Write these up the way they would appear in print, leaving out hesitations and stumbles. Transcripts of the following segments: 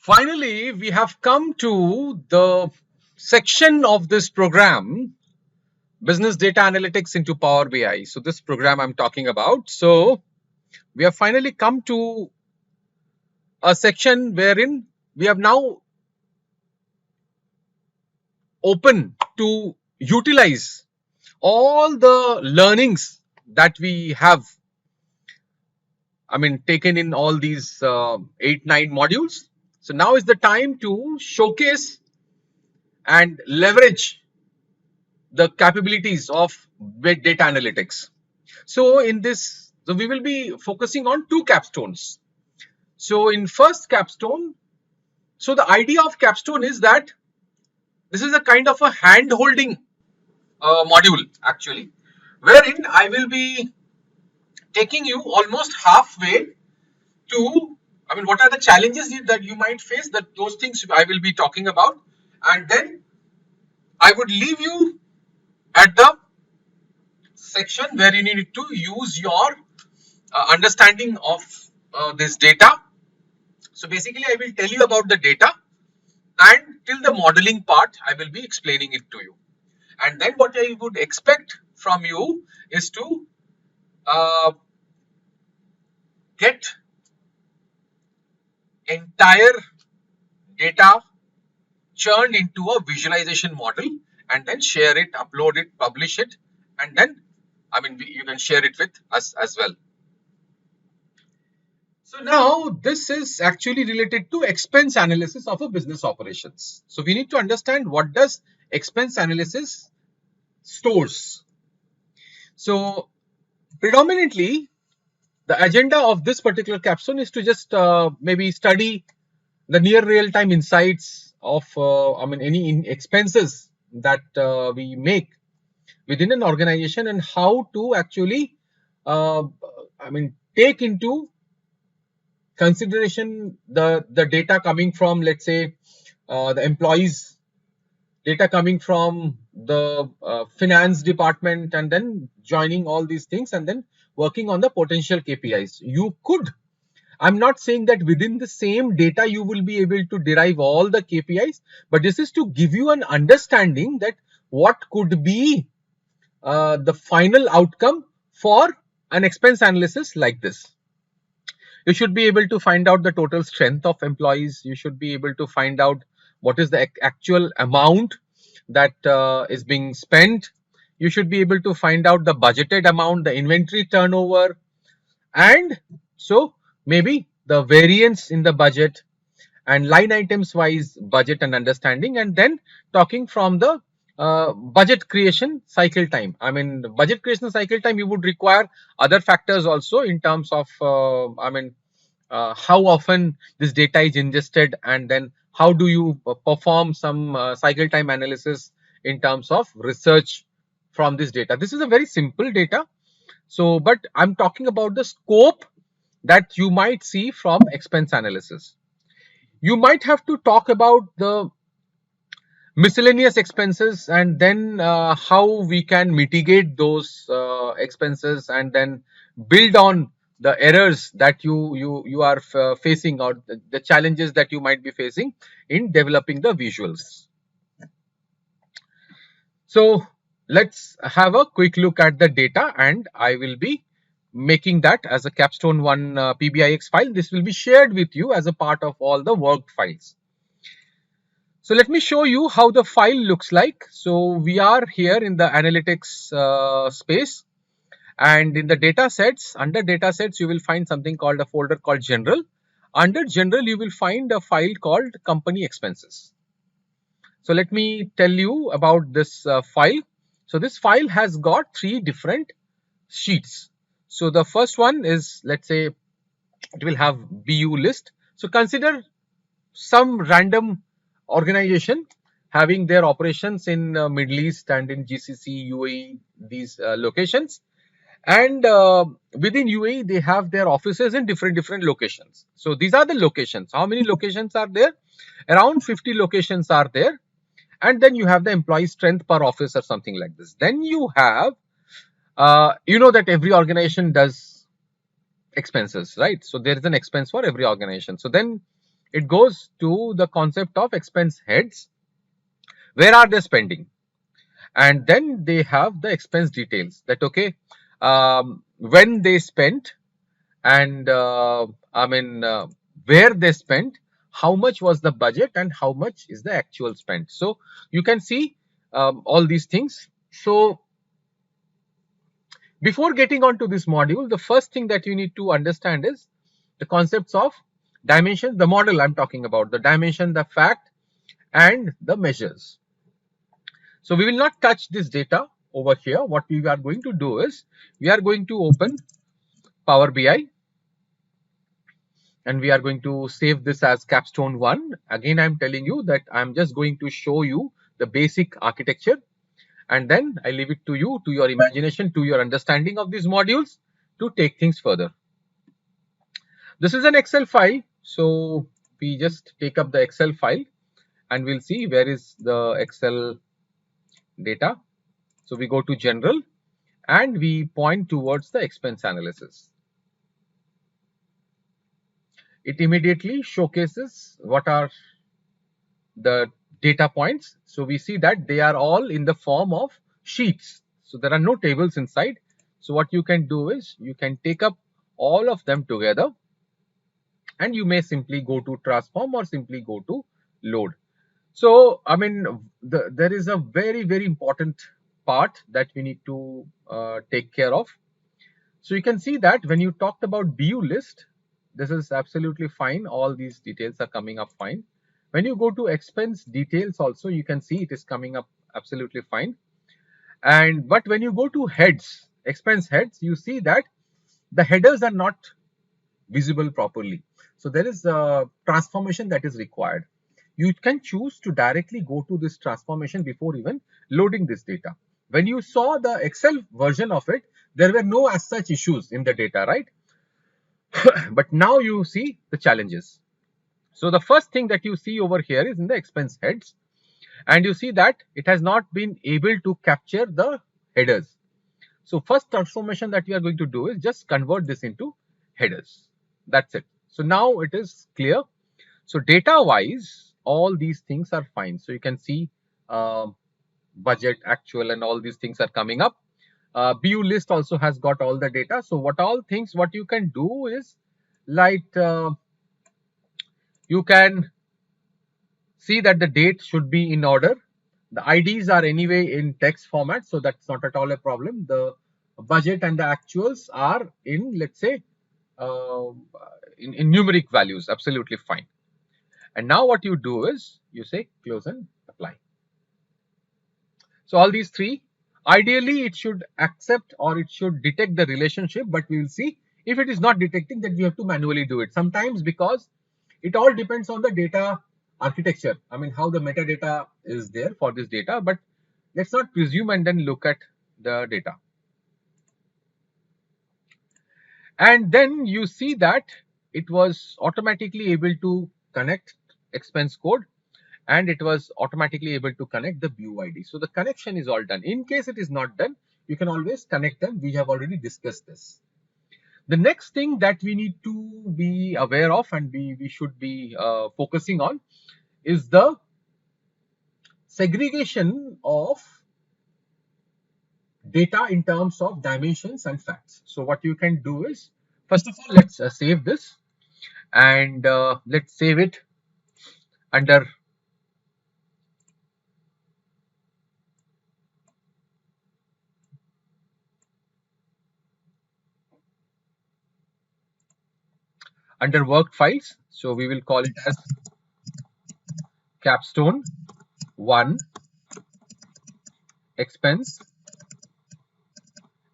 Finally, we have come to the section of this program, Business Data Analytics into Power BI. So this program I'm talking about. So we have finally come to a section wherein we have now open to utilize all the learnings that we have, taken in all these 8, 9 modules. So now is the time to showcase and leverage the capabilities of big data analytics. So in this, so we will be focusing on 2 capstones. So in first capstone, so the idea of capstone is that this is a kind of a hand holding module actually, wherein I will be taking you almost halfway to, what are the challenges that you might face, that those things I will be talking about, and then I would leave you at the section where you need to use your understanding of this data. So basically I will tell you about the data, and till the modeling part I will be explaining it to you, and then what I would expect from you is to uh, get entire data churned into a visualization model and then share it, upload it, publish it, and then you can share it with us as well. So now this is actually related to expense analysis of a business operations. So we need to understand what does expense analysis stores. So predominantly the agenda of this particular capstone is to just maybe study the near real-time insights of any expenses that we make within an organization, and how to actually take into consideration the data coming from, let's say, the employees, data coming from the finance department, and then joining all these things and then working on the potential KPIs. You could, I'm not saying that within the same data you will be able to derive all the KPIs, but this is to give you an understanding that what could be the final outcome for an expense analysis like this. You should be able to find out the total strength of employees. You should be able to find out what is the actual amount that is being spent. You should be able to find out the budgeted amount, the inventory turnover, and so maybe the variance in the budget and line items wise budget and understanding, and then talking from the budget creation cycle time. Budget creation cycle time, you would require other factors also in terms of how often this data is ingested, and then how do you perform some cycle time analysis in terms of research from this data. This is a very simple data. So but I'm talking about the scope that you might see from expense analysis. You might have to talk about the miscellaneous expenses, and then how we can mitigate those expenses, and then build on the errors that you are facing, or the challenges that you might be facing in developing the visuals. So let's have a quick look at the data, and I will be making that as a capstone 1 PBIX file. This will be shared with you as a part of all the worked files. So let me show you how the file looks like. So we are here in the analytics space, and in the data sets, under data sets you will find something called a folder called general. Under general you will find a file called company expenses. So let me tell you about this file. So this file has got 3 different sheets. So the first one is, let's say, it will have BU list. So consider some random organization having their operations in Middle East and in GCC, UAE, these locations, and within UAE they have their offices in different locations. So these are the locations. How many locations are there? Around 50 locations are there, and then you have the employee strength per office or something like this. Then you have that every organization does expenses, right? So there is an expense for every organization. So then it goes to the concept of expense heads. Where are they spending? And then they have the expense details that, okay, when they spent, and where they spent, how much was the budget, and how much is the actual spent. So you can see all these things. So before getting on to this module, the first thing that you need to understand is the concepts of dimension, the model I'm talking about, the dimension, the fact, and the measures. So we will not touch this data over here. What we are going to do is we are going to open Power BI, and we are going to save this as Capstone 1. Again, I'm telling you that I'm just going to show you the basic architecture, and then I leave it to you, to your imagination, to your understanding of these modules to take things further. This is an Excel file. So we just take up the Excel file and we'll see where is the Excel data. So we go to general and we point towards the expense analysis. It immediately showcases what are the data points. So we see that they are all in the form of sheets. So there are no tables inside. So what you can do is you can take up all of them together, and you may simply go to transform or simply go to load. So there is a very important part that we need to take care of. So you can see that when you talked about BU list, this is absolutely fine. All these details are coming up fine. When you go to expense details also, you can see it is coming up absolutely fine. But when you go to heads, expense heads, you see that the headers are not visible properly. So there is a transformation that is required. You can choose to directly go to this transformation before even loading this data. When you saw the Excel version of it, there were no as such issues in the data, right? But now you see the challenges. So the first thing that you see over here is in the expense heads, and you see that it has not been able to capture the headers. So first transformation that we are going to do is just convert this into headers. That's it. So now it is clear. So data wise, all these things are fine. So you can see budget, actual, and all these things are coming up. BU list also has got all the data. So what you can do is, like, you can see that the date should be in order. The IDs are anyway in text format, so that's not at all a problem. The budget and the actuals are in, let's say, uh, in numeric values, absolutely fine. And now what you do is you say close and apply. So all these three, ideally it should accept or it should detect the relationship, but we will see if it is not detecting, that we have to manually do it. Sometimes, because it all depends on the data architecture. I mean, how the metadata is there for this data, but let's not presume and then look at the data. And then you see that it was automatically able to connect expense code, and it was automatically able to connect the BU ID. So the connection is all done. In case it is not done, you can always connect them. We have already discussed this. The next thing that we need to be aware of, and we should be focusing on, is the segregation of data in terms of dimensions and facts. So what you can do is, first of all, let's save this, and let's save it under work files. So we will call it as Capstone 1 expense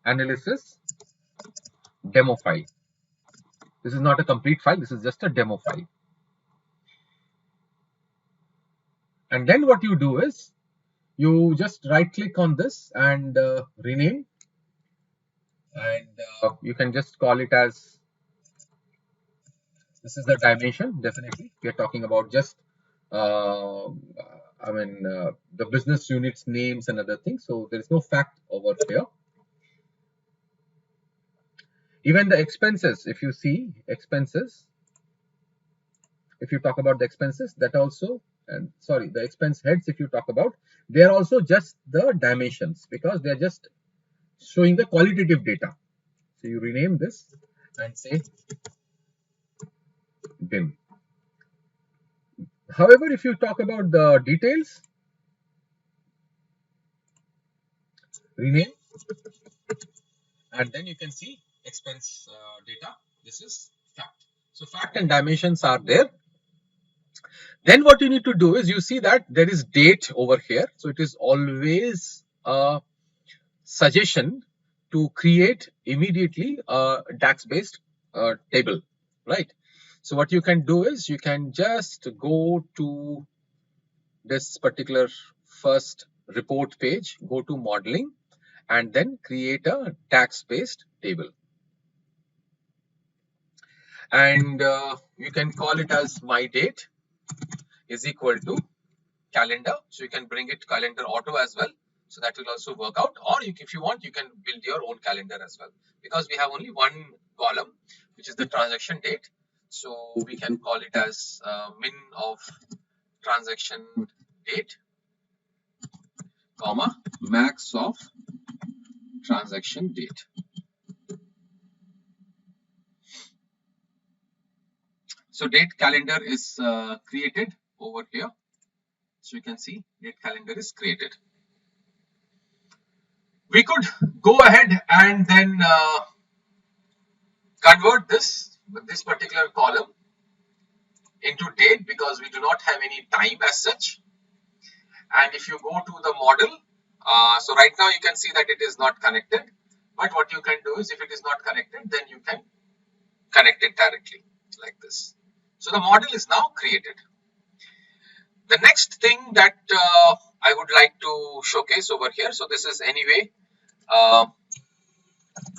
analysis demo file. This is not a complete file, this is just a demo file. And then what you do is you just right click on this and rename, and you can just call it as, this is the dimension. Definitely we are talking about just the business units names and other things, so there is no fact over here. Even the expenses, if you see expenses, if you talk about the expenses, that also, and sorry, the expense heads, if you talk about, they are also just the dimensions because they are just showing the qualitative data. So you rename this and say dim. However, if you talk about the details, rename, and then you can see expense data. This is fact. So fact and dimensions are there. Then what you need to do is, you see that there is date over here. So it is always a suggestion to create immediately a DAX based table, right? So what you can do is, you can just go to this particular first report page, go to modeling, and then create a DAX based table. And you can call it as my date is equal to calendar. So you can bring it calendar auto as well. So that will also work out. Or if you want, you can build your own calendar as well, because we have only one column, which is the transaction date. So we can call it as min of transaction date, comma, max of transaction date. So date calendar is created over here. So you can see date calendar is created. We could go ahead and then convert this particular column into date, because we do not have any time as such. And if you go to the model, so right now you can see that it is not connected. But what you can do is, if it is not connected, then you can connect it directly like this. So the model is now created. The next thing that I would like to showcase over here. So this is anyway,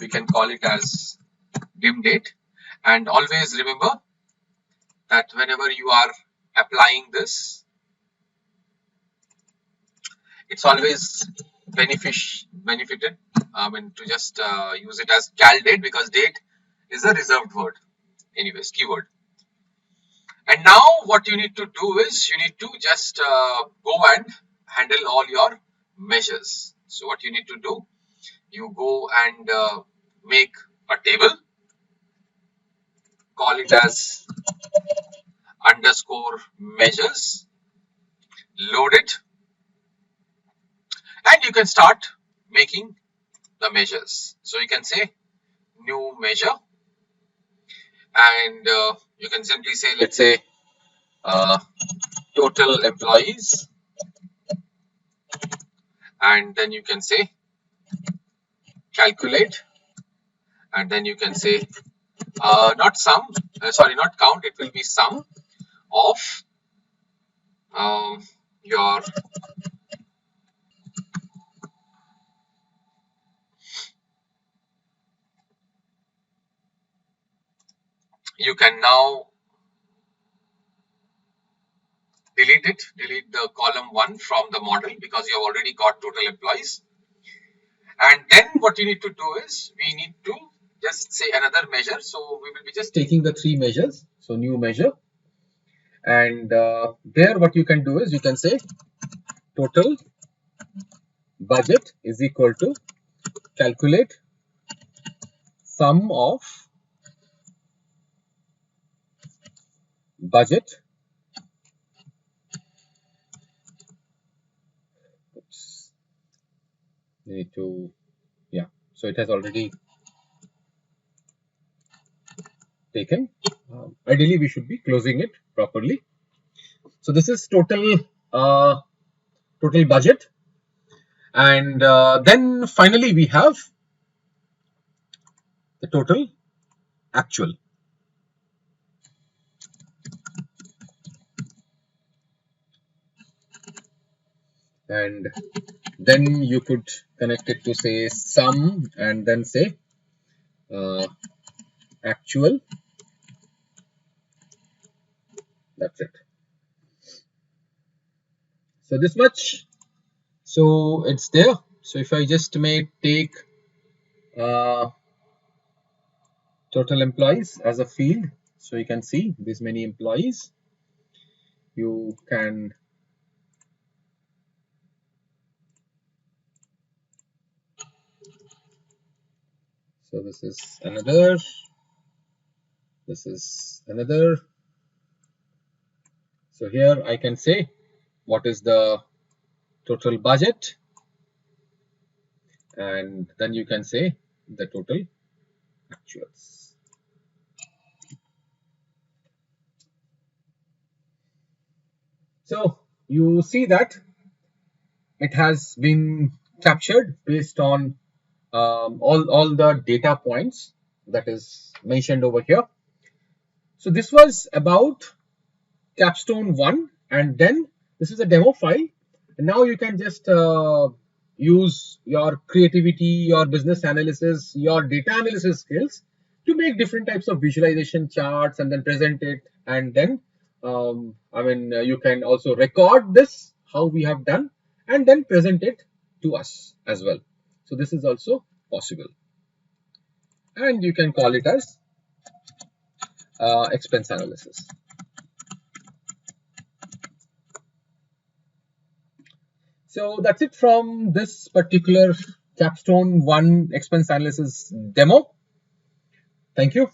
we can call it as dim date. And always remember that whenever you are applying this, it's always benefited to just use it as cal date, because date is a reserved word, anyways, keyword. And now what you need to do is, you need to just go and handle all your measures. So what you need to do, you go and make a table, call it as underscore measures, load it, and you can start making the measures. So you can say new measure, and you can simply say, let's say total employees, and then you can say calculate, and then you can say not sum, not count, it will be sum of your you can now delete the column 1 from the model, because you have already got total employees. And then what you need to do is, we need to just say another measure. So we will be just taking the 3 measures. So new measure, and there what you can do is, you can say total budget is equal to calculate sum of budget. Oops. Need to, yeah, so it has already taken. Ideally we should be closing it properly. So this is total budget, and then finally we have the total actual. And then you could connect it to say sum, and then say actual. That's it. So this much, so it's there. So if I just may take total employees as a field, so you can see this many employees, you can so this is another, this is another. So here I can say what is the total budget, and then you can say the total actuals. So you see that it has been captured based on all the data points that is mentioned over here. So this was about Capstone 1, and then this is a demo file. And now you can just use your creativity, your business analysis, your data analysis skills to make different types of visualization charts and then present it. And then, you can also record this, how we have done, and then present it to us as well. So this is also possible. And you can call it as expense analysis. So that's it from this particular Capstone 1 expense analysis demo. Thank you.